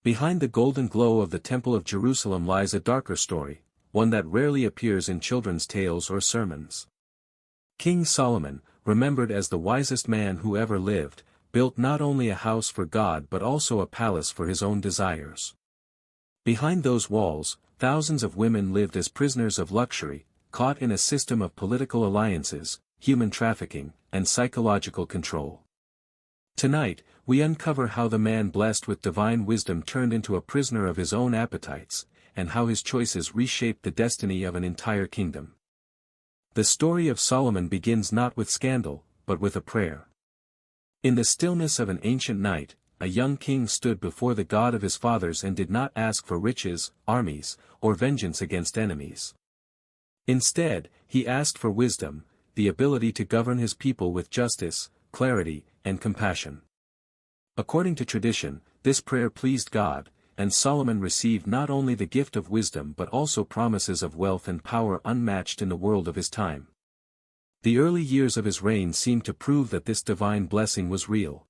Behind the golden glow of the Temple of Jerusalem lies a darker story, one that rarely appears in children's tales or sermons. King Solomon, remembered as the wisest man who ever lived, built not only a house for God but also a palace for his own desires. Behind those walls, thousands of women lived as prisoners of luxury, caught in a system of political alliances, human trafficking, and psychological control. Tonight, we uncover how the man blessed with divine wisdom turned into a prisoner of his own appetites, and how his choices reshaped the destiny of an entire kingdom. The story of Solomon begins not with scandal, but with a prayer. In the stillness of an ancient night, a young king stood before the God of his fathers and did not ask for riches, armies, or vengeance against enemies. Instead, he asked for wisdom, the ability to govern his people with justice, clarity, and compassion. According to tradition, this prayer pleased God, and Solomon received not only the gift of wisdom but also promises of wealth and power unmatched in the world of his time. The early years of his reign seemed to prove that this divine blessing was real.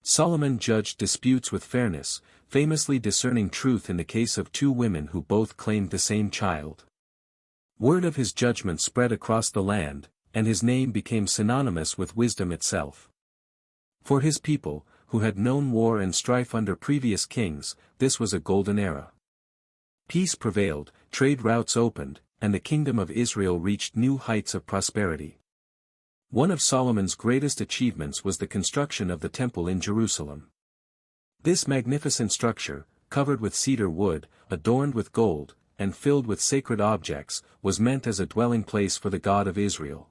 Solomon judged disputes with fairness, famously discerning truth in the case of two women who both claimed the same child. Word of his judgment spread across the land, and his name became synonymous with wisdom itself. For his people, who had known war and strife under previous kings, this was a golden era. Peace prevailed, trade routes opened, and the kingdom of Israel reached new heights of prosperity. One of Solomon's greatest achievements was the construction of the temple in Jerusalem. This magnificent structure, covered with cedar wood, adorned with gold, and filled with sacred objects, was meant as a dwelling place for the God of Israel.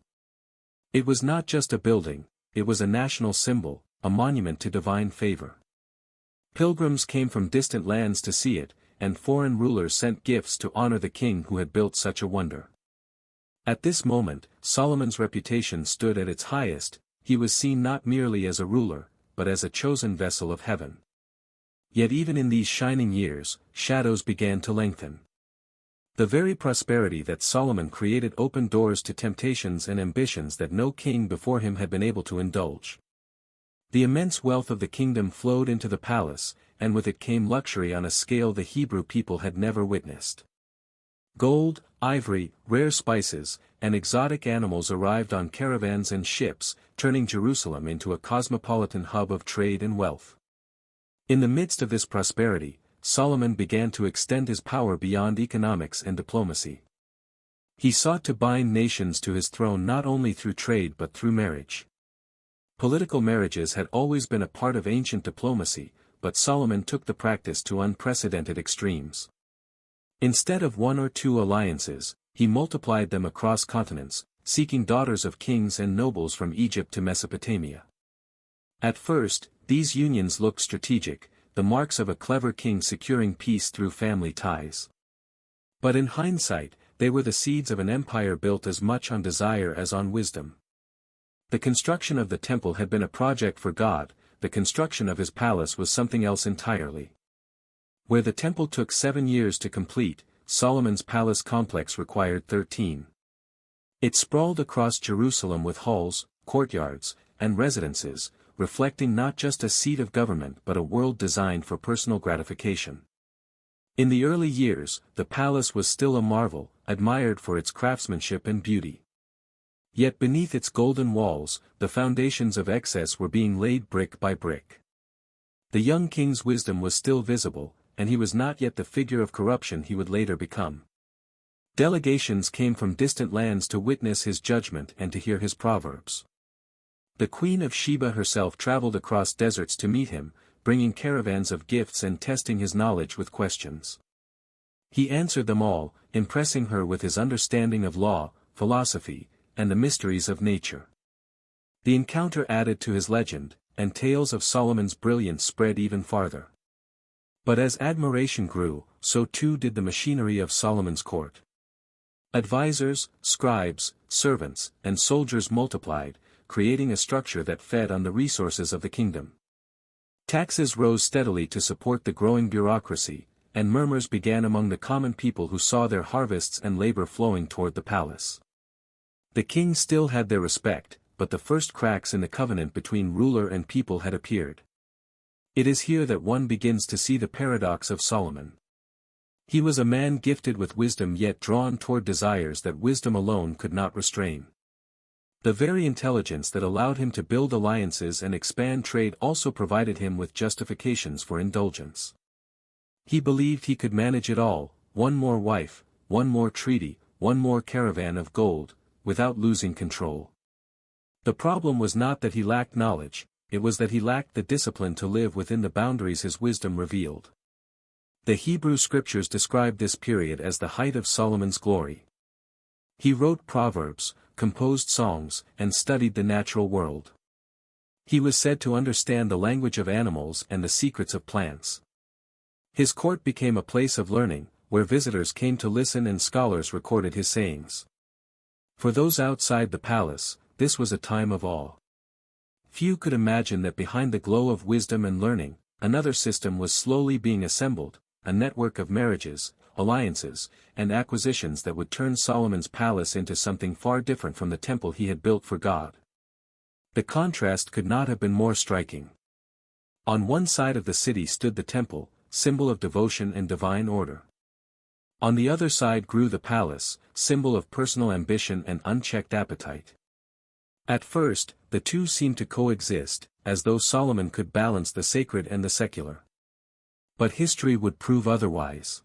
It was not just a building, it was a national symbol, a monument to divine favor. Pilgrims came from distant lands to see it, and foreign rulers sent gifts to honor the king who had built such a wonder. At this moment, Solomon's reputation stood at its highest. He was seen not merely as a ruler, but as a chosen vessel of heaven. Yet even in these shining years, shadows began to lengthen. The very prosperity that Solomon created opened doors to temptations and ambitions that no king before him had been able to indulge. The immense wealth of the kingdom flowed into the palace, and with it came luxury on a scale the Hebrew people had never witnessed. Gold, ivory, rare spices, and exotic animals arrived on caravans and ships, turning Jerusalem into a cosmopolitan hub of trade and wealth. In the midst of this prosperity, Solomon began to extend his power beyond economics and diplomacy. He sought to bind nations to his throne not only through trade but through marriage. Political marriages had always been a part of ancient diplomacy, but Solomon took the practice to unprecedented extremes. Instead of one or two alliances, he multiplied them across continents, seeking daughters of kings and nobles from Egypt to Mesopotamia. At first, these unions looked strategic, the marks of a clever king securing peace through family ties. But in hindsight, they were the seeds of an empire built as much on desire as on wisdom. The construction of the temple had been a project for God, the construction of his palace was something else entirely. Where the temple took 7 years to complete, Solomon's palace complex required 13. It sprawled across Jerusalem with halls, courtyards, and residences, reflecting not just a seat of government but a world designed for personal gratification. In the early years, the palace was still a marvel, admired for its craftsmanship and beauty. Yet beneath its golden walls, the foundations of excess were being laid brick by brick. The young king's wisdom was still visible, and he was not yet the figure of corruption he would later become. Delegations came from distant lands to witness his judgment and to hear his proverbs. The Queen of Sheba herself traveled across deserts to meet him, bringing caravans of gifts and testing his knowledge with questions. He answered them all, impressing her with his understanding of law, philosophy, and the mysteries of nature. The encounter added to his legend, and tales of Solomon's brilliance spread even farther. But as admiration grew, so too did the machinery of Solomon's court. Advisors, scribes, servants, and soldiers multiplied, creating a structure that fed on the resources of the kingdom. Taxes rose steadily to support the growing bureaucracy, and murmurs began among the common people who saw their harvests and labor flowing toward the palace. The king still had their respect, but the first cracks in the covenant between ruler and people had appeared. It is here that one begins to see the paradox of Solomon. He was a man gifted with wisdom yet drawn toward desires that wisdom alone could not restrain. The very intelligence that allowed him to build alliances and expand trade also provided him with justifications for indulgence. He believed he could manage it all, one more wife, one more treaty, one more caravan of gold, without losing control. The problem was not that he lacked knowledge, it was that he lacked the discipline to live within the boundaries his wisdom revealed. The Hebrew scriptures describe this period as the height of Solomon's glory. He wrote proverbs, composed songs, and studied the natural world. He was said to understand the language of animals and the secrets of plants. His court became a place of learning, where visitors came to listen and scholars recorded his sayings. For those outside the palace, this was a time of awe. Few could imagine that behind the glow of wisdom and learning, another system was slowly being assembled, a network of marriages, alliances, and acquisitions that would turn Solomon's palace into something far different from the temple he had built for God. The contrast could not have been more striking. On one side of the city stood the temple, symbol of devotion and divine order. On the other side grew the palace, symbol of personal ambition and unchecked appetite. At first, the two seemed to coexist, as though Solomon could balance the sacred and the secular. But history would prove otherwise.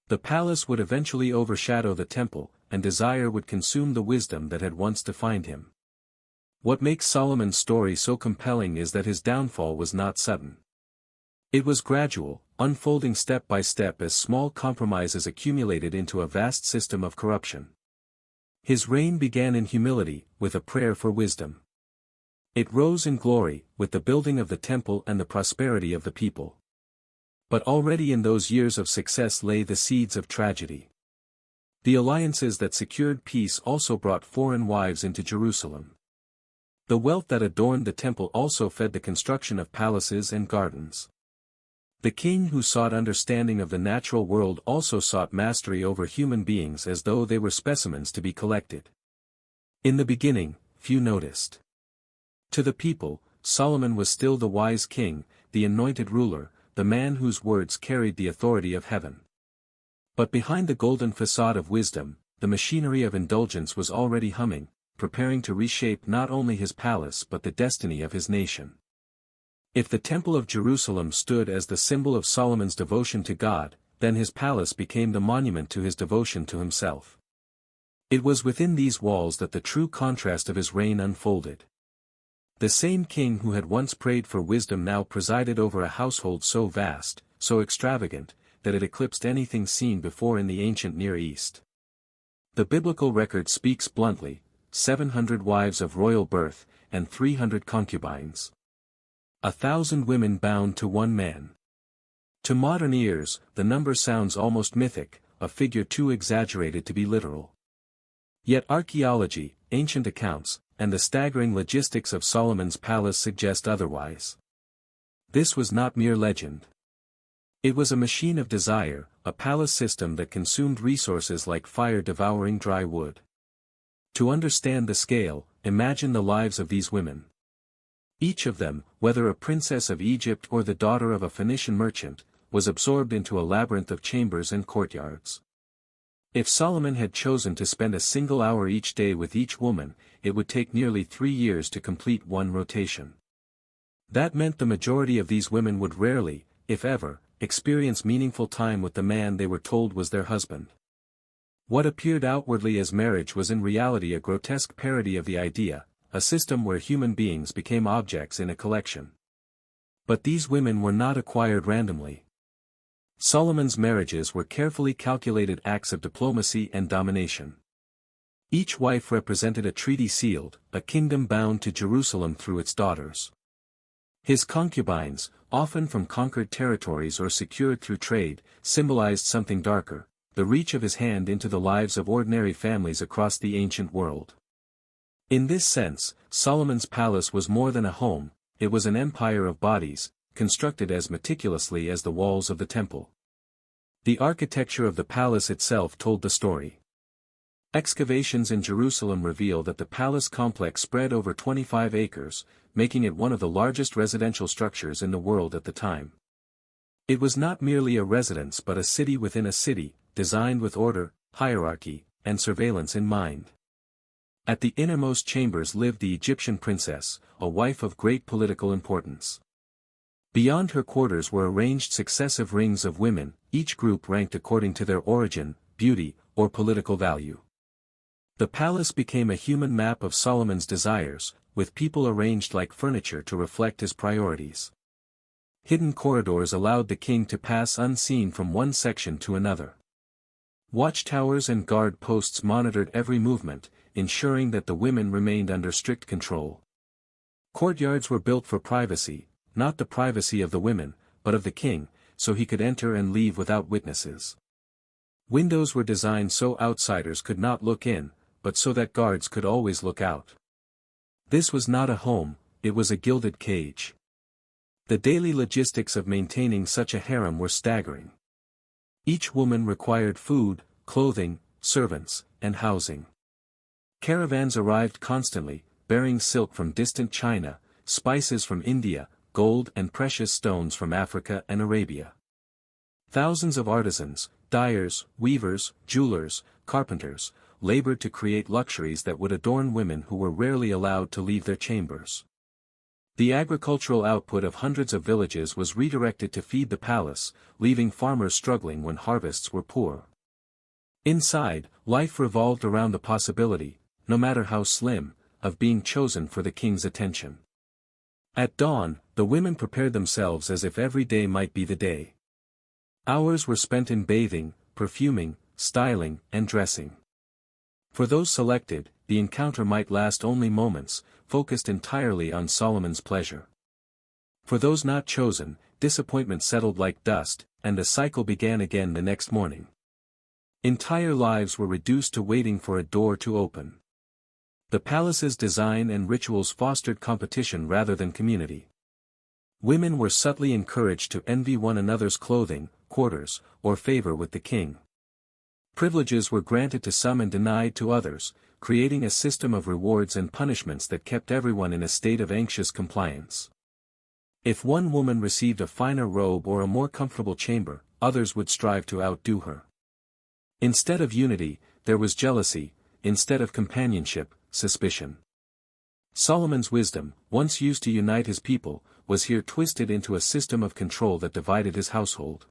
The palace would eventually overshadow the temple, and desire would consume the wisdom that had once defined him. What makes Solomon's story so compelling is that his downfall was not sudden. It was gradual, unfolding step by step as small compromises accumulated into a vast system of corruption. His reign began in humility, with a prayer for wisdom. It rose in glory, with the building of the temple and the prosperity of the people. But already in those years of success lay the seeds of tragedy. The alliances that secured peace also brought foreign wives into Jerusalem. The wealth that adorned the temple also fed the construction of palaces and gardens. The king who sought understanding of the natural world also sought mastery over human beings as though they were specimens to be collected. In the beginning, few noticed. To the people, Solomon was still the wise king, the anointed ruler, the man whose words carried the authority of heaven. But behind the golden facade of wisdom, the machinery of indulgence was already humming, preparing to reshape not only his palace but the destiny of his nation. If the Temple of Jerusalem stood as the symbol of Solomon's devotion to God, then his palace became the monument to his devotion to himself. It was within these walls that the true contrast of his reign unfolded. The same king who had once prayed for wisdom now presided over a household so vast, so extravagant, that it eclipsed anything seen before in the ancient Near East. The biblical record speaks bluntly: 700 wives of royal birth, and 300 concubines. 1,000 women bound to one man. To modern ears, the number sounds almost mythic, a figure too exaggerated to be literal. Yet archaeology, ancient accounts, and the staggering logistics of Solomon's palace suggest otherwise. This was not mere legend. It was a machine of desire, a palace system that consumed resources like fire devouring dry wood. To understand the scale, imagine the lives of these women. Each of them, whether a princess of Egypt or the daughter of a Phoenician merchant, was absorbed into a labyrinth of chambers and courtyards. If Solomon had chosen to spend a single hour each day with each woman, it would take nearly 3 years to complete one rotation. That meant the majority of these women would rarely, if ever, experience meaningful time with the man they were told was their husband. What appeared outwardly as marriage was in reality a grotesque parody of the idea, a system where human beings became objects in a collection. But these women were not acquired randomly. Solomon's marriages were carefully calculated acts of diplomacy and domination. Each wife represented a treaty sealed, a kingdom bound to Jerusalem through its daughters. His concubines, often from conquered territories or secured through trade, symbolized something darker: the reach of his hand into the lives of ordinary families across the ancient world. In this sense, Solomon's palace was more than a home, it was an empire of bodies, constructed as meticulously as the walls of the temple. The architecture of the palace itself told the story. Excavations in Jerusalem reveal that the palace complex spread over 25 acres, making it one of the largest residential structures in the world at the time. It was not merely a residence but a city within a city, designed with order, hierarchy, and surveillance in mind. At the innermost chambers lived the Egyptian princess, a wife of great political importance. Beyond her quarters were arranged successive rings of women, each group ranked according to their origin, beauty, or political value. The palace became a human map of Solomon's desires, with people arranged like furniture to reflect his priorities. Hidden corridors allowed the king to pass unseen from one section to another. Watchtowers and guard posts monitored every movement, ensuring that the women remained under strict control. Courtyards were built for privacy, not the privacy of the women, but of the king, so he could enter and leave without witnesses. Windows were designed so outsiders could not look in, but so that guards could always look out. This was not a home, it was a gilded cage. The daily logistics of maintaining such a harem were staggering. Each woman required food, clothing, servants, and housing. Caravans arrived constantly, bearing silk from distant China, spices from India, gold and precious stones from Africa and Arabia. Thousands of artisans, dyers, weavers, jewelers, carpenters, labored to create luxuries that would adorn women who were rarely allowed to leave their chambers. The agricultural output of hundreds of villages was redirected to feed the palace, leaving farmers struggling when harvests were poor. Inside, life revolved around the possibility, no matter how slim, of being chosen for the king's attention. At dawn, the women prepared themselves as if every day might be the day. Hours were spent in bathing, perfuming, styling, and dressing. For those selected, the encounter might last only moments, focused entirely on Solomon's pleasure. For those not chosen, disappointment settled like dust, and the cycle began again the next morning. Entire lives were reduced to waiting for a door to open. The palace's design and rituals fostered competition rather than community. Women were subtly encouraged to envy one another's clothing, quarters, or favor with the king. Privileges were granted to some and denied to others, creating a system of rewards and punishments that kept everyone in a state of anxious compliance. If one woman received a finer robe or a more comfortable chamber, others would strive to outdo her. Instead of unity, there was jealousy; instead of companionship, suspicion. Solomon's wisdom, once used to unite his people, was here twisted into a system of control that divided his household.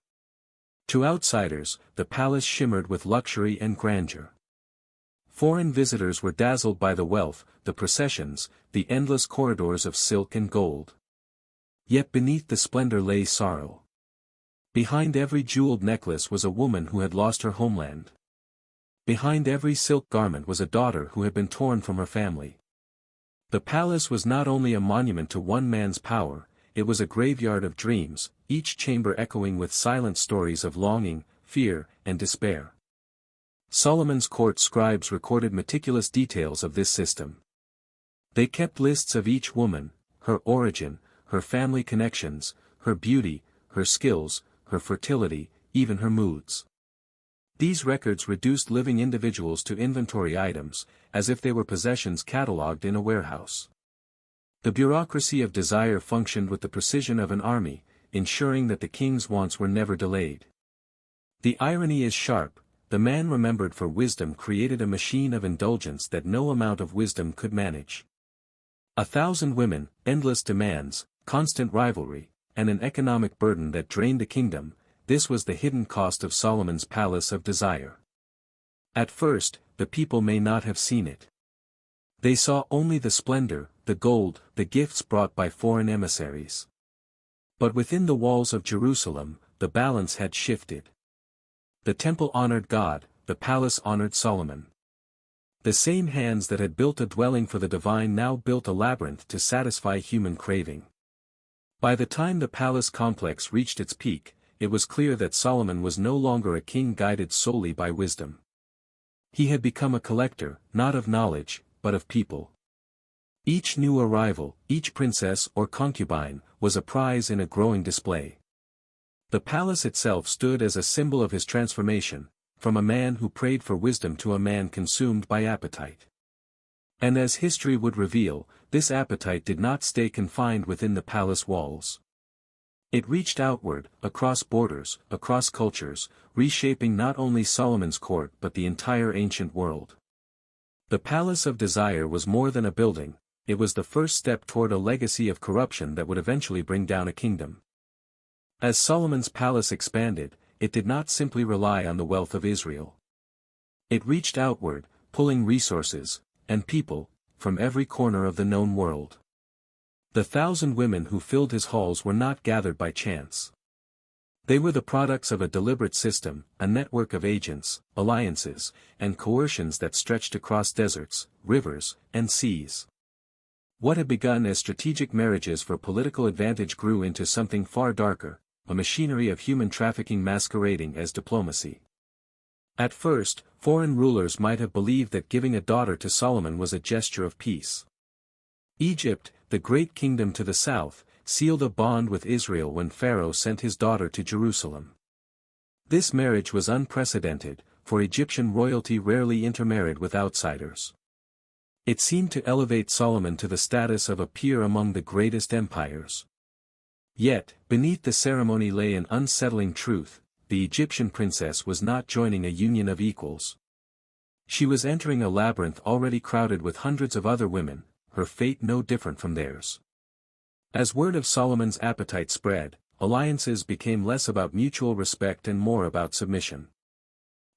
To outsiders, the palace shimmered with luxury and grandeur. Foreign visitors were dazzled by the wealth, the processions, the endless corridors of silk and gold. Yet beneath the splendor lay sorrow. Behind every jeweled necklace was a woman who had lost her homeland. Behind every silk garment was a daughter who had been torn from her family. The palace was not only a monument to one man's power, it was a graveyard of dreams, each chamber echoing with silent stories of longing, fear, and despair. Solomon's court scribes recorded meticulous details of this system. They kept lists of each woman, her origin, her family connections, her beauty, her skills, her fertility, even her moods. These records reduced living individuals to inventory items, as if they were possessions catalogued in a warehouse. The bureaucracy of desire functioned with the precision of an army, ensuring that the king's wants were never delayed. The irony is sharp: the man remembered for wisdom created a machine of indulgence that no amount of wisdom could manage. 1,000 women, endless demands, constant rivalry, and an economic burden that drained the kingdom, this was the hidden cost of Solomon's palace of desire. At first, the people may not have seen it. They saw only the splendor, the gold, the gifts brought by foreign emissaries. But within the walls of Jerusalem, the balance had shifted. The temple honored God, the palace honored Solomon. The same hands that had built a dwelling for the divine now built a labyrinth to satisfy human craving. By the time the palace complex reached its peak, it was clear that Solomon was no longer a king guided solely by wisdom. He had become a collector, not of knowledge, but of people. Each new arrival, each princess or concubine, was a prize in a growing display. The palace itself stood as a symbol of his transformation, from a man who prayed for wisdom to a man consumed by appetite. And as history would reveal, this appetite did not stay confined within the palace walls. It reached outward, across borders, across cultures, reshaping not only Solomon's court but the entire ancient world. The Palace of Desire was more than a building, it was the first step toward a legacy of corruption that would eventually bring down a kingdom. As Solomon's palace expanded, it did not simply rely on the wealth of Israel. It reached outward, pulling resources, and people, from every corner of the known world. The 1,000 women who filled his halls were not gathered by chance. They were the products of a deliberate system, a network of agents, alliances, and coercions that stretched across deserts, rivers, and seas. What had begun as strategic marriages for political advantage grew into something far darker, a machinery of human trafficking masquerading as diplomacy. At first, foreign rulers might have believed that giving a daughter to Solomon was a gesture of peace. Egypt, the great kingdom to the south, sealed a bond with Israel when Pharaoh sent his daughter to Jerusalem. This marriage was unprecedented, for Egyptian royalty rarely intermarried with outsiders. It seemed to elevate Solomon to the status of a peer among the greatest empires. Yet, beneath the ceremony lay an unsettling truth: the Egyptian princess was not joining a union of equals. She was entering a labyrinth already crowded with hundreds of other women, her fate no different from theirs. As word of Solomon's appetite spread, alliances became less about mutual respect and more about submission.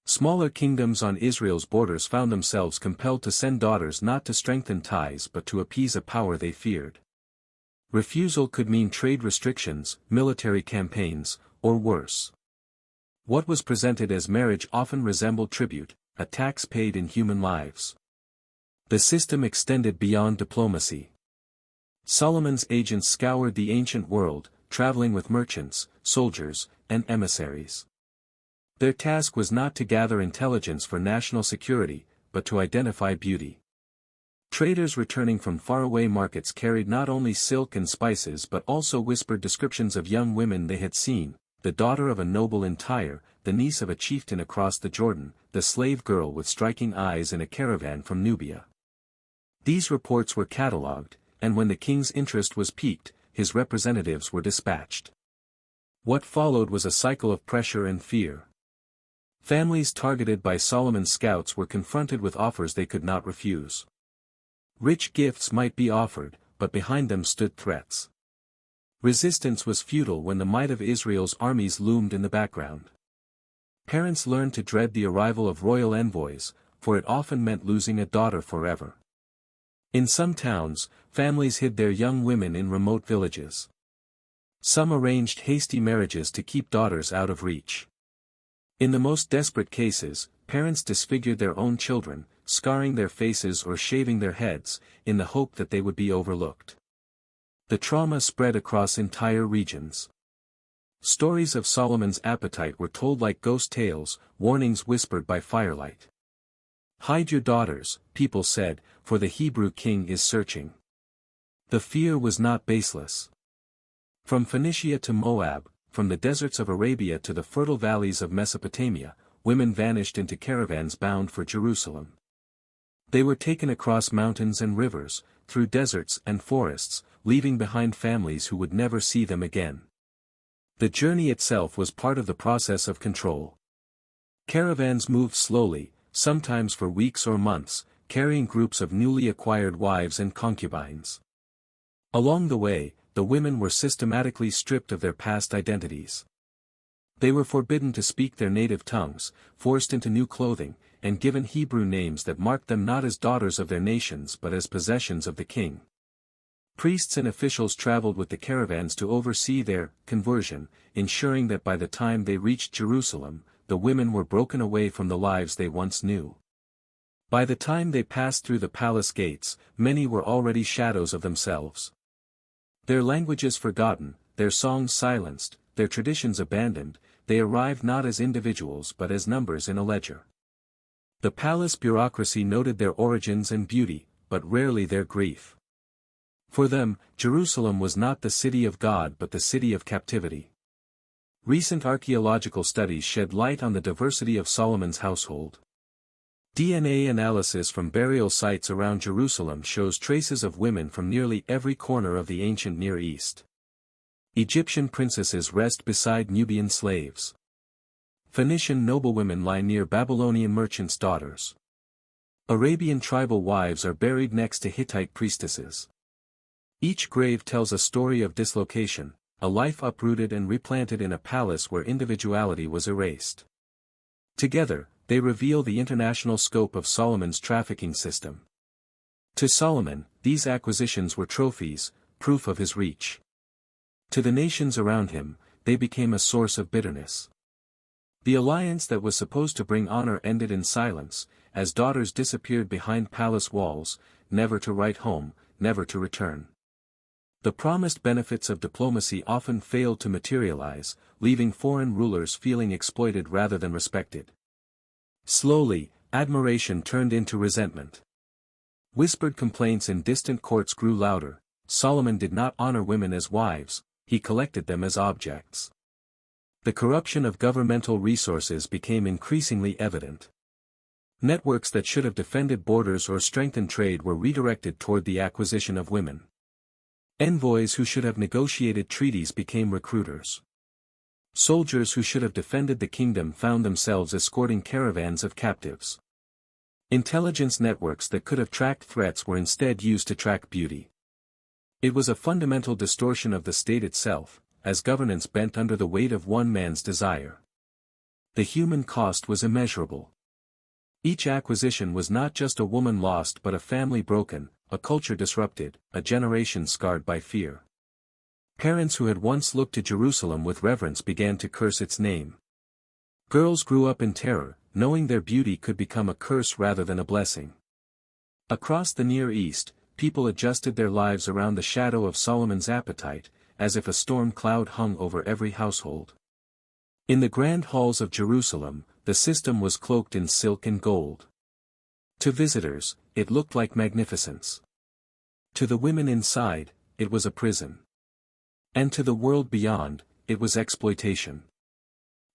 Smaller kingdoms on Israel's borders found themselves compelled to send daughters not to strengthen ties but to appease a power they feared. Refusal could mean trade restrictions, military campaigns, or worse. What was presented as marriage often resembled tribute, a tax paid in human lives. The system extended beyond diplomacy. Solomon's agents scoured the ancient world, traveling with merchants, soldiers, and emissaries. Their task was not to gather intelligence for national security, but to identify beauty. Traders returning from faraway markets carried not only silk and spices but also whispered descriptions of young women they had seen: the daughter of a noble in Tyre, the niece of a chieftain across the Jordan, the slave girl with striking eyes in a caravan from Nubia. These reports were catalogued, and when the king's interest was piqued, his representatives were dispatched. What followed was a cycle of pressure and fear. Families targeted by Solomon's scouts were confronted with offers they could not refuse. Rich gifts might be offered, but behind them stood threats. Resistance was futile when the might of Israel's armies loomed in the background. Parents learned to dread the arrival of royal envoys, for it often meant losing a daughter forever. In some towns, families hid their young women in remote villages. Some arranged hasty marriages to keep daughters out of reach. In the most desperate cases, parents disfigured their own children, scarring their faces or shaving their heads, in the hope that they would be overlooked. The trauma spread across entire regions. Stories of Solomon's appetite were told like ghost tales, warnings whispered by firelight. "Hide your daughters," people said, "for the Hebrew king is searching." The fear was not baseless. From Phoenicia to Moab, from the deserts of Arabia to the fertile valleys of Mesopotamia, women vanished into caravans bound for Jerusalem. They were taken across mountains and rivers, through deserts and forests, leaving behind families who would never see them again. The journey itself was part of the process of control. Caravans moved slowly, sometimes for weeks or months, carrying groups of newly acquired wives and concubines. Along the way, the women were systematically stripped of their past identities. They were forbidden to speak their native tongues, forced into new clothing, and given Hebrew names that marked them not as daughters of their nations but as possessions of the king. Priests and officials traveled with the caravans to oversee their conversion, ensuring that by the time they reached Jerusalem, the women were broken away from the lives they once knew. By the time they passed through the palace gates, many were already shadows of themselves. Their languages forgotten, their songs silenced, their traditions abandoned, they arrived not as individuals but as numbers in a ledger. The palace bureaucracy noted their origins and beauty, but rarely their grief. For them, Jerusalem was not the city of God but the city of captivity. Recent archaeological studies shed light on the diversity of Solomon's household. DNA analysis from burial sites around Jerusalem shows traces of women from nearly every corner of the ancient Near East. Egyptian princesses rest beside Nubian slaves. Phoenician noblewomen lie near Babylonian merchants' daughters. Arabian tribal wives are buried next to Hittite priestesses. Each grave tells a story of dislocation, a life uprooted and replanted in a palace where individuality was erased. Together, they reveal the international scope of Solomon's trafficking system. To Solomon, these acquisitions were trophies, proof of his reach. To the nations around him, they became a source of bitterness. The alliance that was supposed to bring honor ended in silence, as daughters disappeared behind palace walls, never to write home, never to return. The promised benefits of diplomacy often failed to materialize, leaving foreign rulers feeling exploited rather than respected. Slowly, admiration turned into resentment. Whispered complaints in distant courts grew louder. Solomon did not honor women as wives, he collected them as objects. The corruption of governmental resources became increasingly evident. Networks that should have defended borders or strengthened trade were redirected toward the acquisition of women. Envoys who should have negotiated treaties became recruiters. Soldiers who should have defended the kingdom found themselves escorting caravans of captives. Intelligence networks that could have tracked threats were instead used to track beauty. It was a fundamental distortion of the state itself, as governance bent under the weight of one man's desire. The human cost was immeasurable. Each acquisition was not just a woman lost but a family broken, a culture disrupted, a generation scarred by fear. Parents who had once looked to Jerusalem with reverence began to curse its name. Girls grew up in terror, knowing their beauty could become a curse rather than a blessing. Across the Near East, people adjusted their lives around the shadow of Solomon's appetite, as if a storm cloud hung over every household. In the grand halls of Jerusalem, the system was cloaked in silk and gold. To visitors, it looked like magnificence. To the women inside, it was a prison. And to the world beyond, it was exploitation.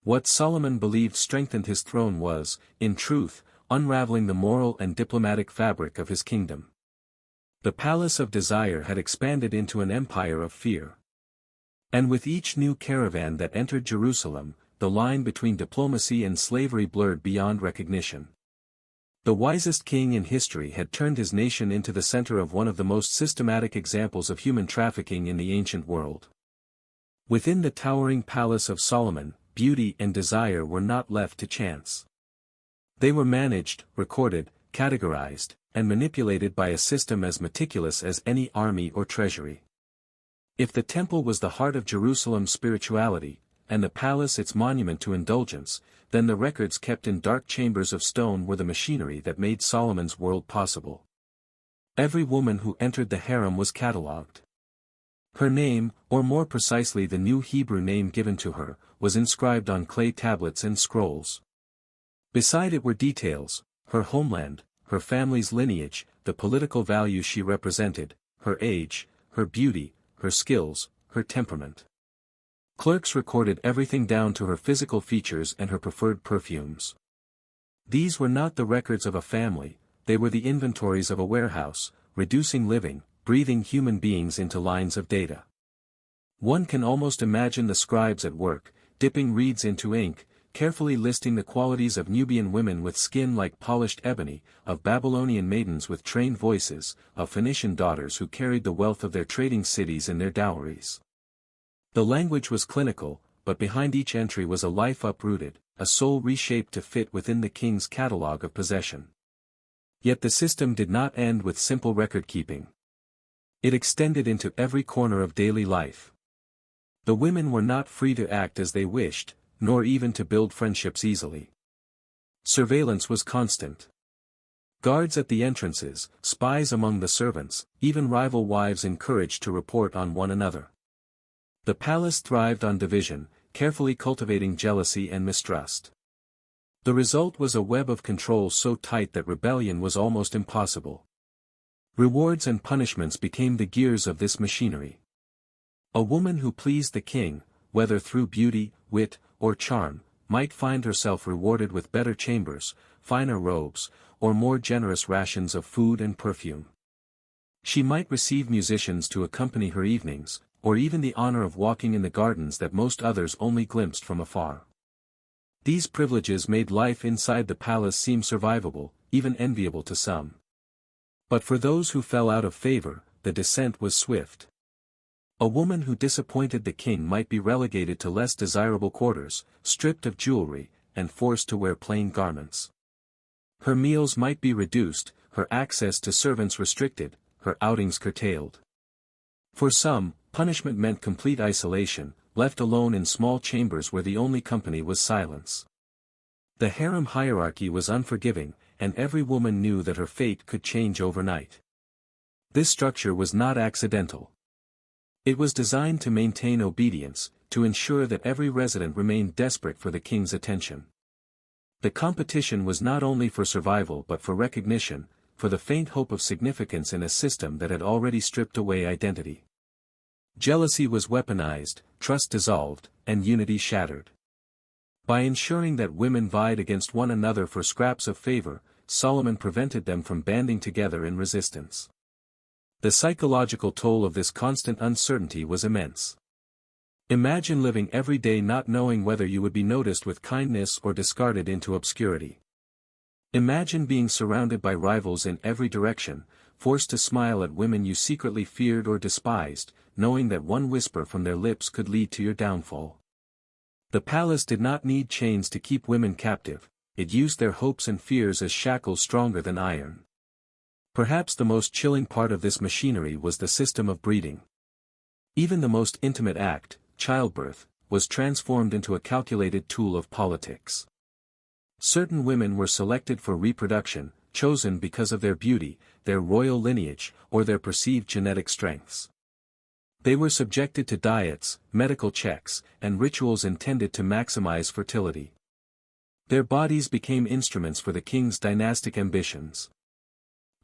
What Solomon believed strengthened his throne was, in truth, unraveling the moral and diplomatic fabric of his kingdom. The palace of desire had expanded into an empire of fear. And with each new caravan that entered Jerusalem, the line between diplomacy and slavery blurred beyond recognition. The wisest king in history had turned his nation into the center of one of the most systematic examples of human trafficking in the ancient world. Within the towering palace of Solomon, beauty and desire were not left to chance. They were managed, recorded, categorized, and manipulated by a system as meticulous as any army or treasury. If the temple was the heart of Jerusalem's spirituality, and the palace its monument to indulgence, then the records kept in dark chambers of stone were the machinery that made Solomon's world possible. Every woman who entered the harem was catalogued. Her name, or more precisely the new Hebrew name given to her, was inscribed on clay tablets and scrolls. Beside it were details: her homeland, her family's lineage, the political values she represented, her age, her beauty, her skills, her temperament. Clerks recorded everything down to her physical features and her preferred perfumes. These were not the records of a family, they were the inventories of a warehouse, reducing living, breathing human beings into lines of data. One can almost imagine the scribes at work, dipping reeds into ink, carefully listing the qualities of Nubian women with skin like polished ebony, of Babylonian maidens with trained voices, of Phoenician daughters who carried the wealth of their trading cities in their dowries. The language was clinical, but behind each entry was a life uprooted, a soul reshaped to fit within the king's catalogue of possession. Yet the system did not end with simple record-keeping. It extended into every corner of daily life. The women were not free to act as they wished, nor even to build friendships easily. Surveillance was constant. Guards at the entrances, spies among the servants, even rival wives encouraged to report on one another. The palace thrived on division, carefully cultivating jealousy and mistrust. The result was a web of control so tight that rebellion was almost impossible. Rewards and punishments became the gears of this machinery. A woman who pleased the king, whether through beauty, wit, or charm, might find herself rewarded with better chambers, finer robes, or more generous rations of food and perfume. She might receive musicians to accompany her evenings, or even the honor of walking in the gardens that most others only glimpsed from afar. These privileges made life inside the palace seem survivable, even enviable to some. But for those who fell out of favor, the descent was swift. A woman who disappointed the king might be relegated to less desirable quarters, stripped of jewelry, and forced to wear plain garments. Her meals might be reduced, her access to servants restricted, her outings curtailed. For some, punishment meant complete isolation, left alone in small chambers where the only company was silence. The harem hierarchy was unforgiving, and every woman knew that her fate could change overnight. This structure was not accidental. It was designed to maintain obedience, to ensure that every resident remained desperate for the king's attention. The competition was not only for survival but for recognition, for the faint hope of significance in a system that had already stripped away identity. Jealousy was weaponized, trust dissolved, and unity shattered. By ensuring that women vied against one another for scraps of favor, Solomon prevented them from banding together in resistance. The psychological toll of this constant uncertainty was immense. Imagine living every day not knowing whether you would be noticed with kindness or discarded into obscurity. Imagine being surrounded by rivals in every direction, forced to smile at women you secretly feared or despised, knowing that one whisper from their lips could lead to your downfall. The palace did not need chains to keep women captive, it used their hopes and fears as shackles stronger than iron. Perhaps the most chilling part of this machinery was the system of breeding. Even the most intimate act, childbirth, was transformed into a calculated tool of politics. Certain women were selected for reproduction, chosen because of their beauty, their royal lineage, or their perceived genetic strengths. They were subjected to diets, medical checks, and rituals intended to maximize fertility. Their bodies became instruments for the king's dynastic ambitions.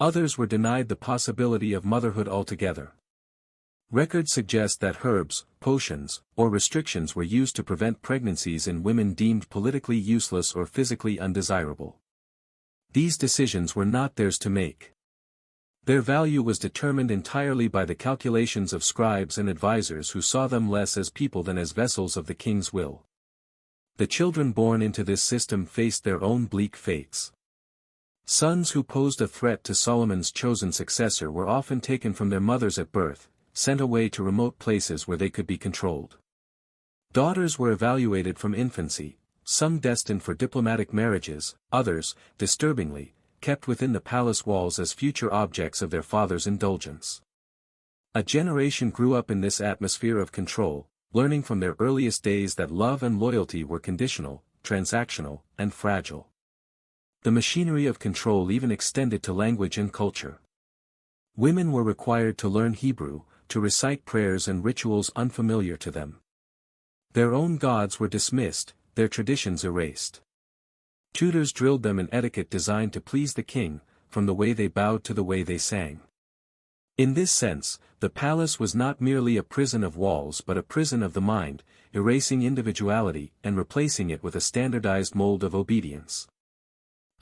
Others were denied the possibility of motherhood altogether. Records suggest that herbs, potions, or restrictions were used to prevent pregnancies in women deemed politically useless or physically undesirable. These decisions were not theirs to make. Their value was determined entirely by the calculations of scribes and advisors who saw them less as people than as vessels of the king's will. The children born into this system faced their own bleak fates. Sons who posed a threat to Solomon's chosen successor were often taken from their mothers at birth, sent away to remote places where they could be controlled. Daughters were evaluated from infancy, some destined for diplomatic marriages, others, disturbingly, kept within the palace walls as future objects of their father's indulgence. A generation grew up in this atmosphere of control, learning from their earliest days that love and loyalty were conditional, transactional, and fragile. The machinery of control even extended to language and culture. Women were required to learn Hebrew, to recite prayers and rituals unfamiliar to them. Their own gods were dismissed, their traditions erased. Tutors drilled them in etiquette designed to please the king, from the way they bowed to the way they sang. In this sense, the palace was not merely a prison of walls but a prison of the mind, erasing individuality and replacing it with a standardized mold of obedience.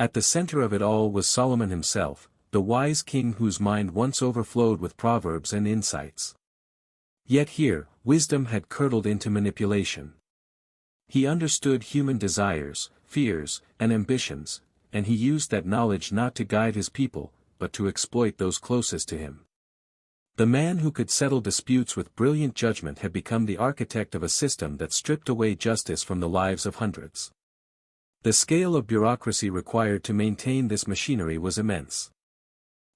At the center of it all was Solomon himself, the wise king whose mind once overflowed with proverbs and insights. Yet here, wisdom had curdled into manipulation. He understood human desires, fears, and ambitions, and he used that knowledge not to guide his people, but to exploit those closest to him. The man who could settle disputes with brilliant judgment had become the architect of a system that stripped away justice from the lives of hundreds. The scale of bureaucracy required to maintain this machinery was immense.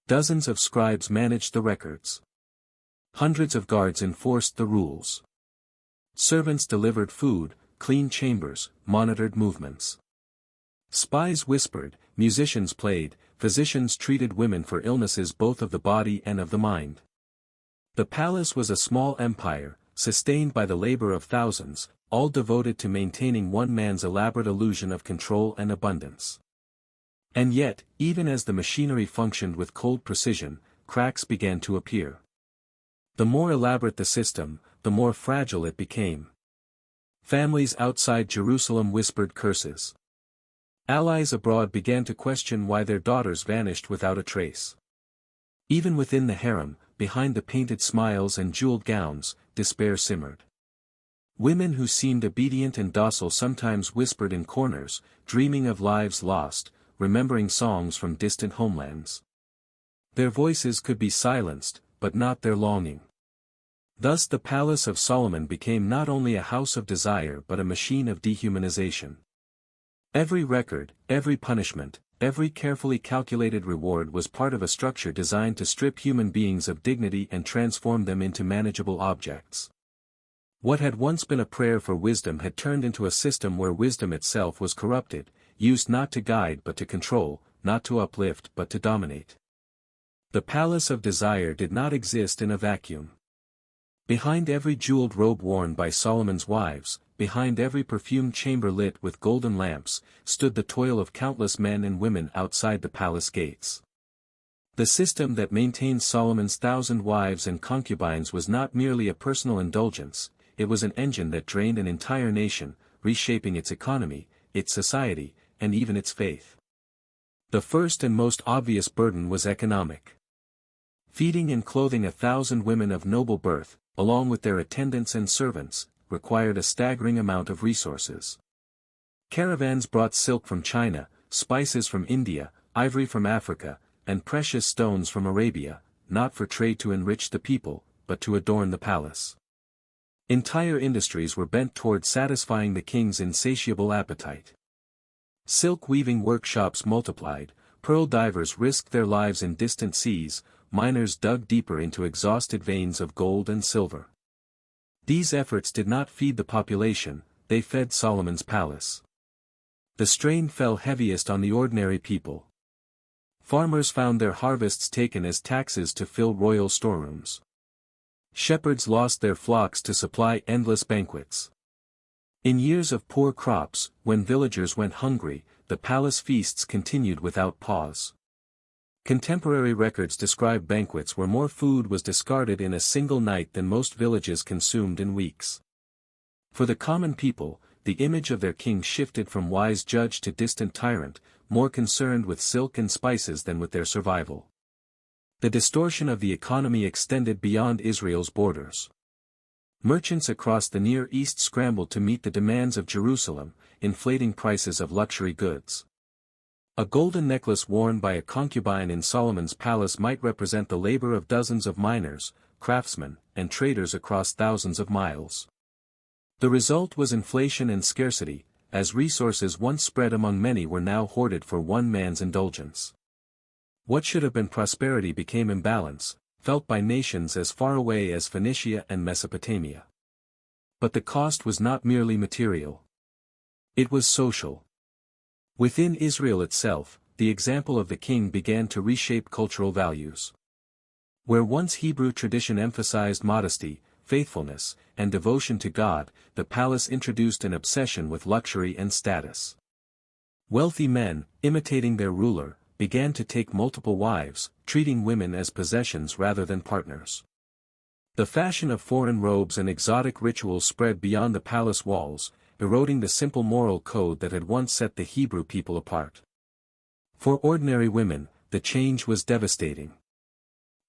Dozens of scribes managed the records. Hundreds of guards enforced the rules. Servants delivered food, cleaned chambers, monitored movements. Spies whispered, musicians played, physicians treated women for illnesses both of the body and of the mind. The palace was a small empire, sustained by the labor of thousands, all devoted to maintaining one man's elaborate illusion of control and abundance. And yet, even as the machinery functioned with cold precision, cracks began to appear. The more elaborate the system, the more fragile it became. Families outside Jerusalem whispered curses. Allies abroad began to question why their daughters vanished without a trace. Even within the harem, behind the painted smiles and jeweled gowns, despair simmered. Women who seemed obedient and docile sometimes whispered in corners, dreaming of lives lost, remembering songs from distant homelands. Their voices could be silenced, but not their longing. Thus the palace of Solomon became not only a house of desire but a machine of dehumanization. Every record, every punishment, every carefully calculated reward was part of a structure designed to strip human beings of dignity and transform them into manageable objects. What had once been a prayer for wisdom had turned into a system where wisdom itself was corrupted, used not to guide but to control, not to uplift but to dominate. The palace of desire did not exist in a vacuum. Behind every jeweled robe worn by Solomon's wives, behind every perfumed chamber lit with golden lamps, stood the toil of countless men and women outside the palace gates. The system that maintained Solomon's 1,000 wives and concubines was not merely a personal indulgence, it was an engine that drained an entire nation, reshaping its economy, its society, and even its faith. The first and most obvious burden was economic. Feeding and clothing 1,000 women of noble birth, along with their attendants and servants, required a staggering amount of resources. Caravans brought silk from China, spices from India, ivory from Africa, and precious stones from Arabia, not for trade to enrich the people, but to adorn the palace. Entire industries were bent toward satisfying the king's insatiable appetite. Silk weaving workshops multiplied, pearl divers risked their lives in distant seas, miners dug deeper into exhausted veins of gold and silver. These efforts did not feed the population, they fed Solomon's palace. The strain fell heaviest on the ordinary people. Farmers found their harvests taken as taxes to fill royal storerooms. Shepherds lost their flocks to supply endless banquets. In years of poor crops, when villagers went hungry, the palace feasts continued without pause. Contemporary records describe banquets where more food was discarded in a single night than most villages consumed in weeks. For the common people, the image of their king shifted from wise judge to distant tyrant, more concerned with silk and spices than with their survival. The distortion of the economy extended beyond Israel's borders. Merchants across the Near East scrambled to meet the demands of Jerusalem, inflating prices of luxury goods. A golden necklace worn by a concubine in Solomon's palace might represent the labor of dozens of miners, craftsmen, and traders across thousands of miles. The result was inflation and scarcity, as resources once spread among many were now hoarded for one man's indulgence. What should have been prosperity became imbalance, felt by nations as far away as Phoenicia and Mesopotamia. But the cost was not merely material. It was social. Within Israel itself, the example of the king began to reshape cultural values. Where once Hebrew tradition emphasized modesty, faithfulness, and devotion to God, the palace introduced an obsession with luxury and status. Wealthy men, imitating their ruler, began to take multiple wives, treating women as possessions rather than partners. The fashion of foreign robes and exotic rituals spread beyond the palace walls, eroding the simple moral code that had once set the Hebrew people apart. For ordinary women, the change was devastating.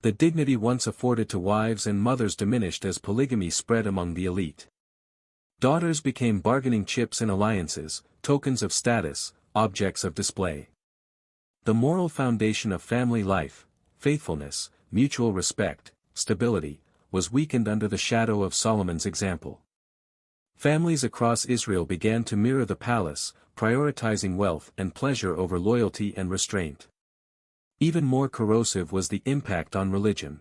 The dignity once afforded to wives and mothers diminished as polygamy spread among the elite. Daughters became bargaining chips in alliances, tokens of status, objects of display. The moral foundation of family life, faithfulness, mutual respect, stability, was weakened under the shadow of Solomon's example. Families across Israel began to mirror the palace, prioritizing wealth and pleasure over loyalty and restraint. Even more corrosive was the impact on religion.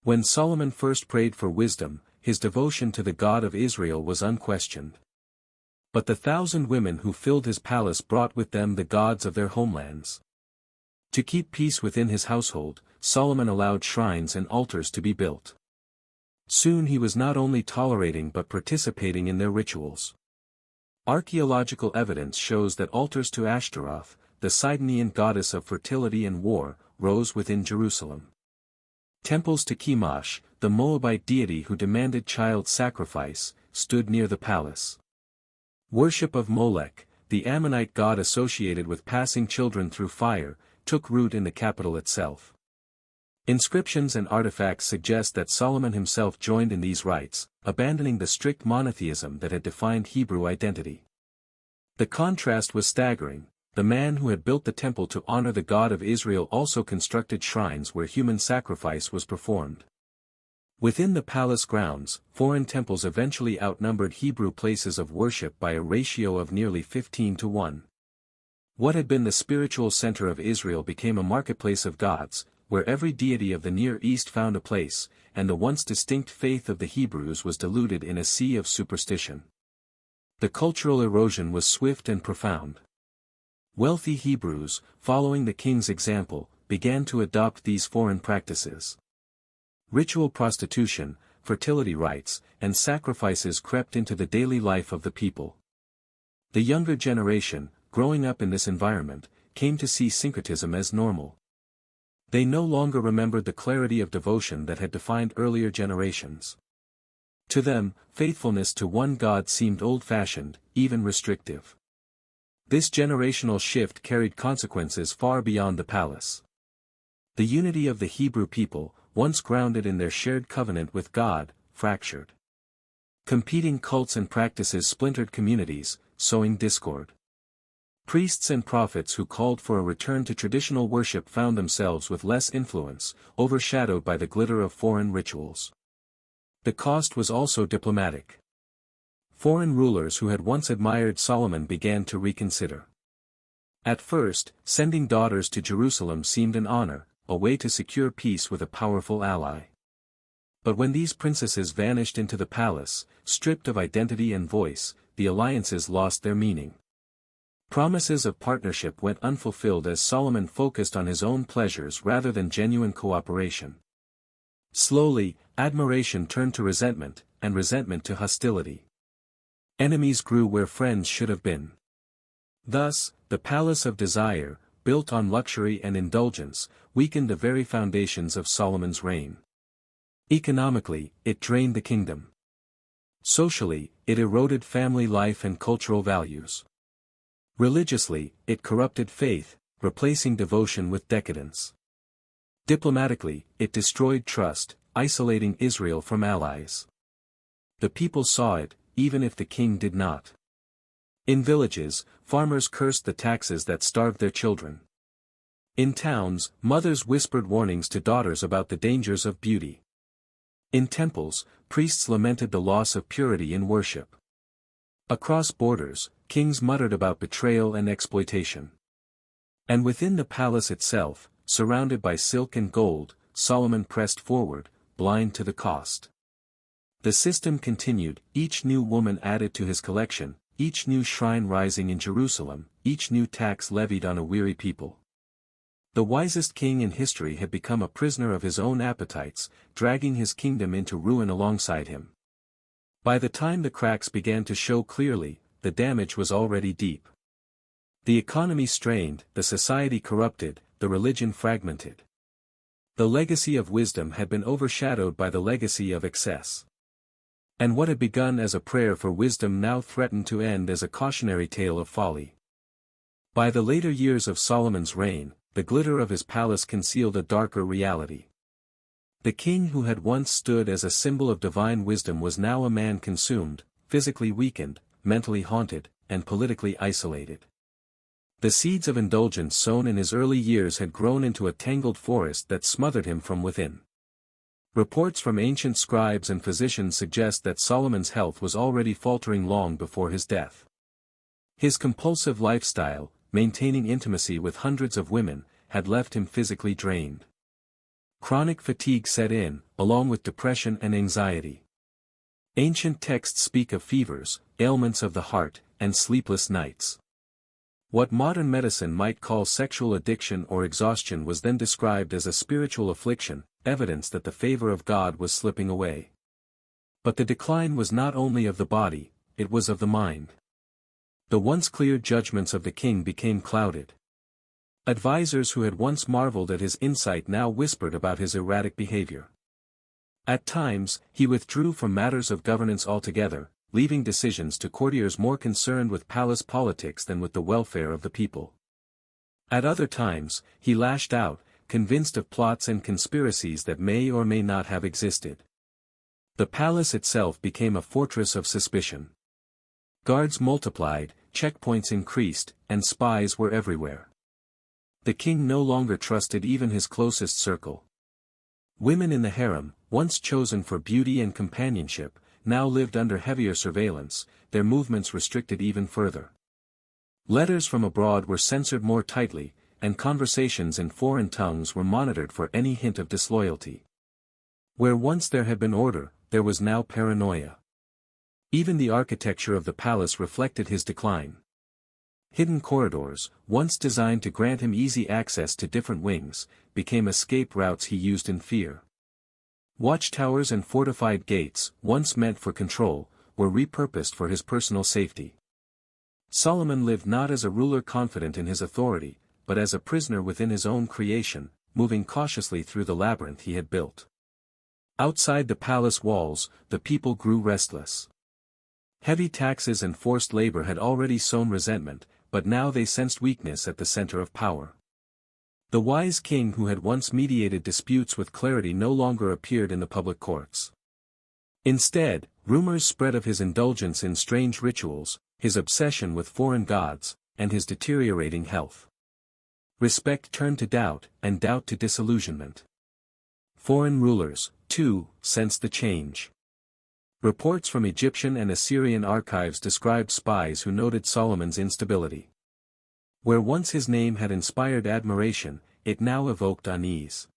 When Solomon first prayed for wisdom, his devotion to the God of Israel was unquestioned. But the 1,000 women who filled his palace brought with them the gods of their homelands. To keep peace within his household, Solomon allowed shrines and altars to be built. Soon he was not only tolerating but participating in their rituals. Archaeological evidence shows that altars to Ashtaroth, the Sidonian goddess of fertility and war, rose within Jerusalem. Temples to Chemosh, the Moabite deity who demanded child sacrifice, stood near the palace. Worship of Molech, the Ammonite god associated with passing children through fire, took root in the capital itself. Inscriptions and artifacts suggest that Solomon himself joined in these rites, abandoning the strict monotheism that had defined Hebrew identity. The contrast was staggering. The man who had built the temple to honor the God of Israel also constructed shrines where human sacrifice was performed. Within the palace grounds, foreign temples eventually outnumbered Hebrew places of worship by a ratio of nearly 15-1. What had been the spiritual center of Israel became a marketplace of gods, where every deity of the Near East found a place, and the once distinct faith of the Hebrews was diluted in a sea of superstition. The cultural erosion was swift and profound. Wealthy Hebrews, following the king's example, began to adopt these foreign practices. Ritual prostitution, fertility rites, and sacrifices crept into the daily life of the people. The younger generation, growing up in this environment, came to see syncretism as normal. They no longer remembered the clarity of devotion that had defined earlier generations. To them, faithfulness to one God seemed old-fashioned, even restrictive. This generational shift carried consequences far beyond the palace. The unity of the Hebrew people, once grounded in their shared covenant with God, fractured. Competing cults and practices splintered communities, sowing discord. Priests and prophets who called for a return to traditional worship found themselves with less influence, overshadowed by the glitter of foreign rituals. The cost was also diplomatic. Foreign rulers who had once admired Solomon began to reconsider. At first, sending daughters to Jerusalem seemed an honor, a way to secure peace with a powerful ally. But when these princesses vanished into the palace, stripped of identity and voice, the alliances lost their meaning. Promises of partnership went unfulfilled as Solomon focused on his own pleasures rather than genuine cooperation. Slowly, admiration turned to resentment, and resentment to hostility. Enemies grew where friends should have been. Thus, the palace of desire, built on luxury and indulgence, weakened the very foundations of Solomon's reign. Economically, it drained the kingdom. Socially, it eroded family life and cultural values. Religiously, it corrupted faith, replacing devotion with decadence. Diplomatically, it destroyed trust, isolating Israel from allies. The people saw it, even if the king did not. In villages, farmers cursed the taxes that starved their children. In towns, mothers whispered warnings to daughters about the dangers of beauty. In temples, priests lamented the loss of purity in worship. Across borders, kings muttered about betrayal and exploitation. And within the palace itself, surrounded by silk and gold, Solomon pressed forward, blind to the cost. The system continued, each new woman added to his collection, each new shrine rising in Jerusalem, each new tax levied on a weary people. The wisest king in history had become a prisoner of his own appetites, dragging his kingdom into ruin alongside him. By the time the cracks began to show clearly, the damage was already deep. The economy strained, the society corrupted, the religion fragmented. The legacy of wisdom had been overshadowed by the legacy of excess. And what had begun as a prayer for wisdom now threatened to end as a cautionary tale of folly. By the later years of Solomon's reign, the glitter of his palace concealed a darker reality. The king who had once stood as a symbol of divine wisdom was now a man consumed, physically weakened, mentally haunted, and politically isolated. The seeds of indulgence sown in his early years had grown into a tangled forest that smothered him from within. Reports from ancient scribes and physicians suggest that Solomon's health was already faltering long before his death. His compulsive lifestyle, maintaining intimacy with hundreds of women, had left him physically drained. Chronic fatigue set in, along with depression and anxiety. Ancient texts speak of fevers, ailments of the heart, and sleepless nights. What modern medicine might call sexual addiction or exhaustion was then described as a spiritual affliction, evidence that the favor of God was slipping away. But the decline was not only of the body, it was of the mind. The once clear judgments of the king became clouded. Advisors who had once marveled at his insight now whispered about his erratic behavior. At times, he withdrew from matters of governance altogether, leaving decisions to courtiers more concerned with palace politics than with the welfare of the people. At other times, he lashed out, convinced of plots and conspiracies that may or may not have existed. The palace itself became a fortress of suspicion. Guards multiplied, checkpoints increased, and spies were everywhere. The king no longer trusted even his closest circle. Women in the harem, once chosen for beauty and companionship, now lived under heavier surveillance, their movements restricted even further. Letters from abroad were censored more tightly, and conversations in foreign tongues were monitored for any hint of disloyalty. Where once there had been order, there was now paranoia. Even the architecture of the palace reflected his decline. Hidden corridors, once designed to grant him easy access to different wings, became escape routes he used in fear. Watchtowers and fortified gates, once meant for control, were repurposed for his personal safety. Solomon lived not as a ruler confident in his authority, but as a prisoner within his own creation, moving cautiously through the labyrinth he had built. Outside the palace walls, the people grew restless. Heavy taxes and forced labor had already sown resentment, but now they sensed weakness at the center of power. The wise king who had once mediated disputes with clarity no longer appeared in the public courts. Instead, rumors spread of his indulgence in strange rituals, his obsession with foreign gods, and his deteriorating health. Respect turned to doubt, and doubt to disillusionment. Foreign rulers, too, sensed the change. Reports from Egyptian and Assyrian archives described spies who noted Solomon's instability. Where once his name had inspired admiration, it now evoked unease.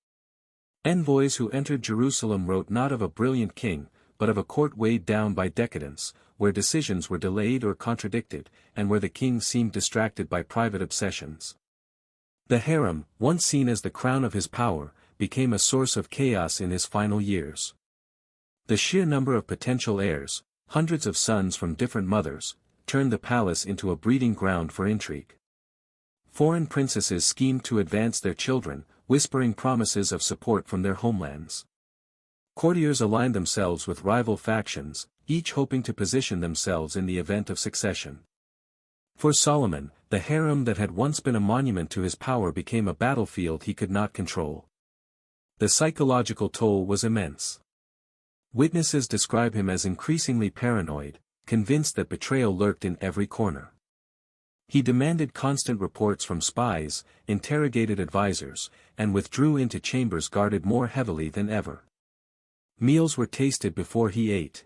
Envoys who entered Jerusalem wrote not of a brilliant king, but of a court weighed down by decadence, where decisions were delayed or contradicted, and where the king seemed distracted by private obsessions. The harem, once seen as the crown of his power, became a source of chaos in his final years. The sheer number of potential heirs, hundreds of sons from different mothers, turned the palace into a breeding ground for intrigue. Foreign princesses schemed to advance their children, whispering promises of support from their homelands. Courtiers aligned themselves with rival factions, each hoping to position themselves in the event of succession. For Solomon, the harem that had once been a monument to his power became a battlefield he could not control. The psychological toll was immense. Witnesses describe him as increasingly paranoid, convinced that betrayal lurked in every corner. He demanded constant reports from spies, interrogated advisors, and withdrew into chambers guarded more heavily than ever. Meals were tasted before he ate.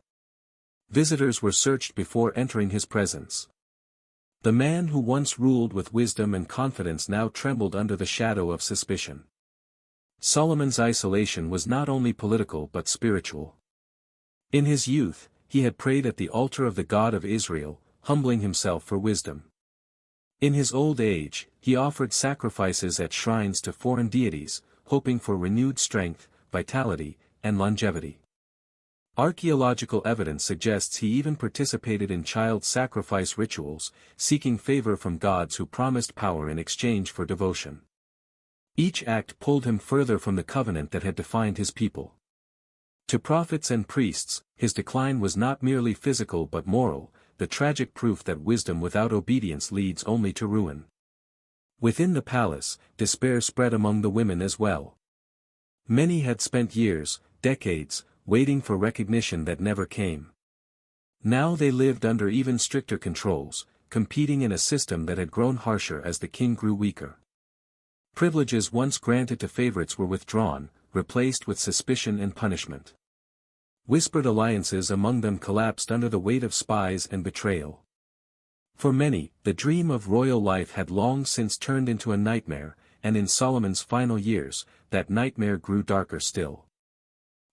Visitors were searched before entering his presence. The man who once ruled with wisdom and confidence now trembled under the shadow of suspicion. Solomon's isolation was not only political but spiritual. In his youth, he had prayed at the altar of the God of Israel, humbling himself for wisdom. In his old age, he offered sacrifices at shrines to foreign deities, hoping for renewed strength, vitality, and longevity. Archaeological evidence suggests he even participated in child sacrifice rituals, seeking favor from gods who promised power in exchange for devotion. Each act pulled him further from the covenant that had defined his people. To prophets and priests, his decline was not merely physical but moral, the tragic proof that wisdom without obedience leads only to ruin. Within the palace, despair spread among the women as well. Many had spent years, decades, waiting for recognition that never came. Now they lived under even stricter controls, competing in a system that had grown harsher as the king grew weaker. Privileges once granted to favorites were withdrawn, replaced with suspicion and punishment. Whispered alliances among them collapsed under the weight of spies and betrayal. For many, the dream of royal life had long since turned into a nightmare, and in Solomon's final years, that nightmare grew darker still.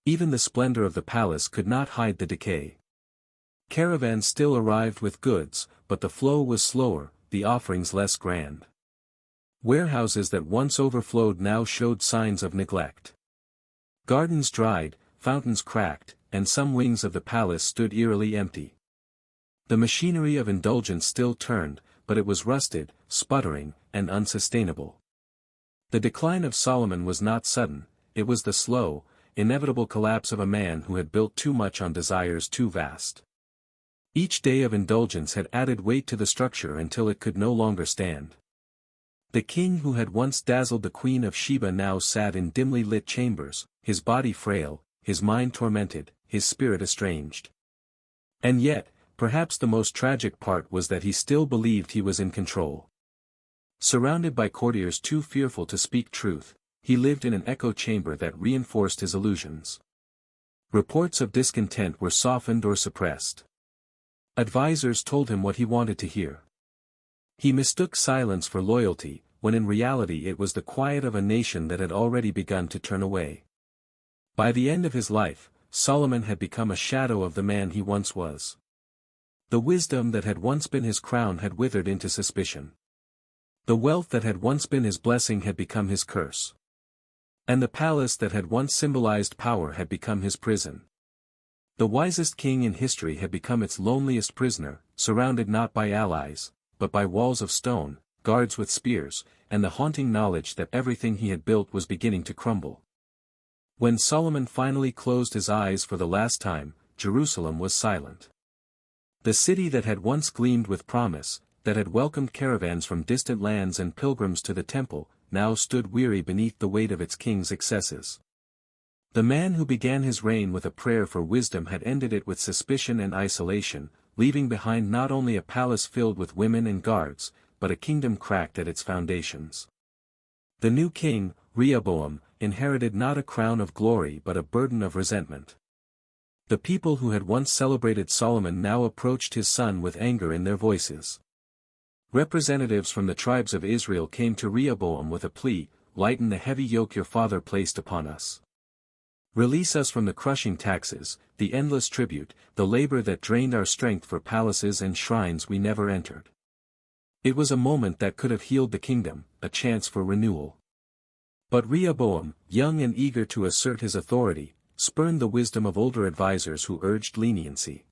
Even the splendor of the palace could not hide the decay. Caravans still arrived with goods, but the flow was slower, the offerings less grand. Warehouses that once overflowed now showed signs of neglect. Gardens dried, fountains cracked, and some wings of the palace stood eerily empty. The machinery of indulgence still turned, but it was rusted, sputtering, and unsustainable. The decline of Solomon was not sudden, it was the slow, inevitable collapse of a man who had built too much on desires too vast. Each day of indulgence had added weight to the structure until it could no longer stand. The king who had once dazzled the Queen of Sheba now sat in dimly lit chambers, his body frail, his mind tormented, his spirit estranged. And yet, perhaps the most tragic part was that he still believed he was in control. Surrounded by courtiers too fearful to speak truth, he lived in an echo chamber that reinforced his illusions. Reports of discontent were softened or suppressed. Advisors told him what he wanted to hear. He mistook silence for loyalty, when in reality it was the quiet of a nation that had already begun to turn away. By the end of his life, Solomon had become a shadow of the man he once was. The wisdom that had once been his crown had withered into suspicion. The wealth that had once been his blessing had become his curse. And the palace that had once symbolized power had become his prison. The wisest king in history had become its loneliest prisoner, surrounded not by allies, but by walls of stone, guards with spears, and the haunting knowledge that everything he had built was beginning to crumble. When Solomon finally closed his eyes for the last time, Jerusalem was silent. The city that had once gleamed with promise, that had welcomed caravans from distant lands and pilgrims to the temple, now stood weary beneath the weight of its king's excesses. The man who began his reign with a prayer for wisdom had ended it with suspicion and isolation, leaving behind not only a palace filled with women and guards, but a kingdom cracked at its foundations. The new king, Rehoboam, inherited not a crown of glory but a burden of resentment. The people who had once celebrated Solomon now approached his son with anger in their voices. Representatives from the tribes of Israel came to Rehoboam with a plea, "Lighten the heavy yoke your father placed upon us. Release us from the crushing taxes, the endless tribute, the labor that drained our strength for palaces and shrines we never entered." It was a moment that could have healed the kingdom, a chance for renewal. But Rehoboam, young and eager to assert his authority, spurned the wisdom of older advisers who urged leniency.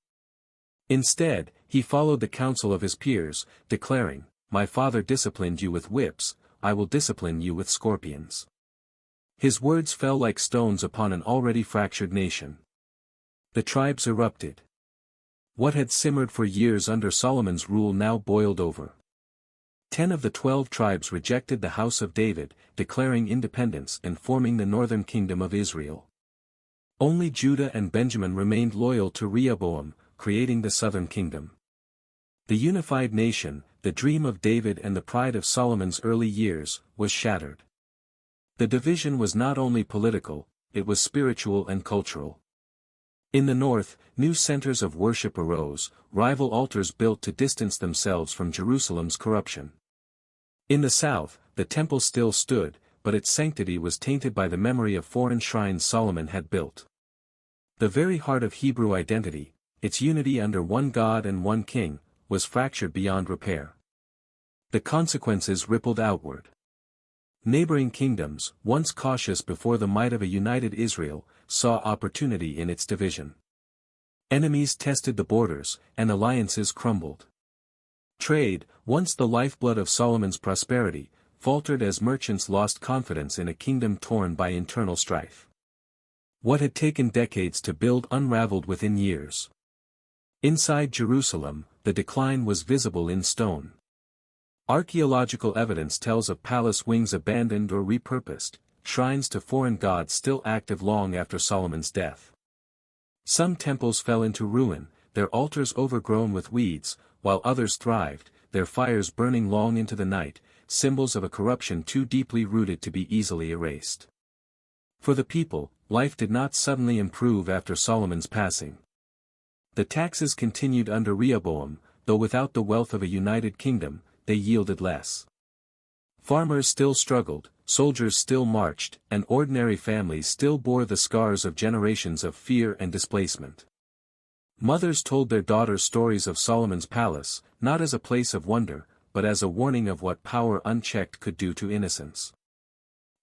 Instead, he followed the counsel of his peers, declaring, "My father disciplined you with whips, I will discipline you with scorpions." His words fell like stones upon an already fractured nation. The tribes erupted. What had simmered for years under Solomon's rule now boiled over. 10 of the 12 tribes rejected the house of David, declaring independence and forming the northern kingdom of Israel. Only Judah and Benjamin remained loyal to Rehoboam, creating the southern kingdom. The unified nation, the dream of David and the pride of Solomon's early years, was shattered. The division was not only political, it was spiritual and cultural. In the north, new centers of worship arose, rival altars built to distance themselves from Jerusalem's corruption. In the south, the temple still stood, but its sanctity was tainted by the memory of foreign shrines Solomon had built. The very heart of Hebrew identity, its unity under one God and one king, was fractured beyond repair. The consequences rippled outward. Neighboring kingdoms, once cautious before the might of a united Israel, saw opportunity in its division. Enemies tested the borders, and alliances crumbled. Trade, once the lifeblood of Solomon's prosperity, faltered as merchants lost confidence in a kingdom torn by internal strife. What had taken decades to build unraveled within years. Inside Jerusalem, the decline was visible in stone. Archaeological evidence tells of palace wings abandoned or repurposed, shrines to foreign gods still active long after Solomon's death. Some temples fell into ruin, their altars overgrown with weeds, while others thrived, their fires burning long into the night, symbols of a corruption too deeply rooted to be easily erased. For the people, life did not suddenly improve after Solomon's passing. The taxes continued under Rehoboam, though without the wealth of a united kingdom, they yielded less. Farmers still struggled, soldiers still marched, and ordinary families still bore the scars of generations of fear and displacement. Mothers told their daughters stories of Solomon's palace, not as a place of wonder, but as a warning of what power unchecked could do to innocence.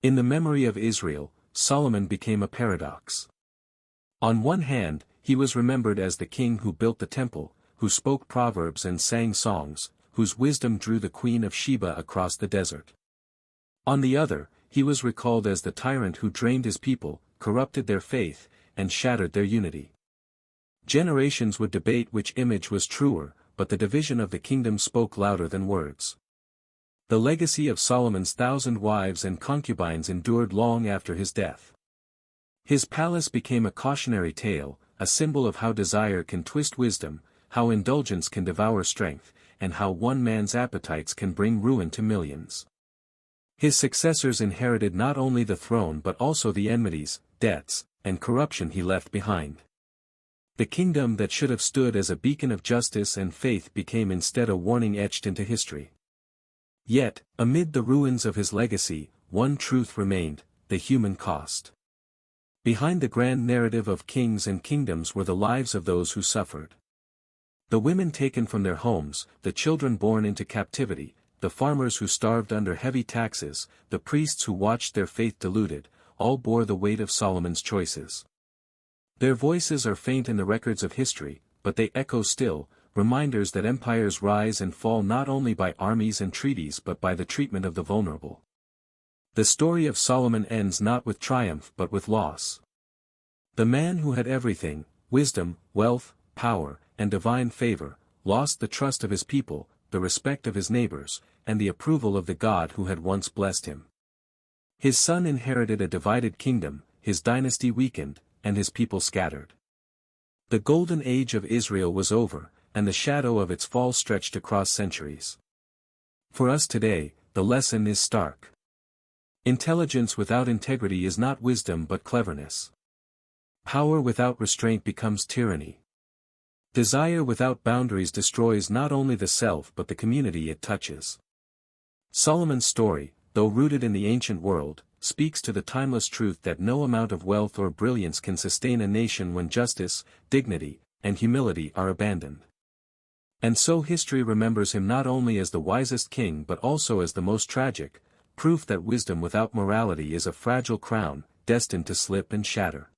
In the memory of Israel, Solomon became a paradox. On one hand, he was remembered as the king who built the temple, who spoke proverbs and sang songs, whose wisdom drew the Queen of Sheba across the desert. On the other, he was recalled as the tyrant who drained his people, corrupted their faith, and shattered their unity. Generations would debate which image was truer, but the division of the kingdom spoke louder than words. The legacy of Solomon's 1,000 wives and concubines endured long after his death. His palace became a cautionary tale, a symbol of how desire can twist wisdom, how indulgence can devour strength, and how one man's appetites can bring ruin to millions. His successors inherited not only the throne but also the enmities, debts, and corruption he left behind. The kingdom that should have stood as a beacon of justice and faith became instead a warning etched into history. Yet, amid the ruins of his legacy, one truth remained: the human cost. Behind the grand narrative of kings and kingdoms were the lives of those who suffered. The women taken from their homes, the children born into captivity, the farmers who starved under heavy taxes, the priests who watched their faith diluted, all bore the weight of Solomon's choices. Their voices are faint in the records of history, but they echo still, reminders that empires rise and fall not only by armies and treaties but by the treatment of the vulnerable. The story of Solomon ends not with triumph but with loss. The man who had everything, wisdom, wealth, power, and divine favor, lost the trust of his people, the respect of his neighbors, and the approval of the God who had once blessed him. His son inherited a divided kingdom, his dynasty weakened, and his people scattered. The golden age of Israel was over, and the shadow of its fall stretched across centuries. For us today, the lesson is stark. Intelligence without integrity is not wisdom but cleverness. Power without restraint becomes tyranny. Desire without boundaries destroys not only the self but the community it touches. Solomon's story, though rooted in the ancient world, speaks to the timeless truth that no amount of wealth or brilliance can sustain a nation when justice, dignity, and humility are abandoned. And so history remembers him not only as the wisest king but also as the most tragic, proof that wisdom without morality is a fragile crown, destined to slip and shatter.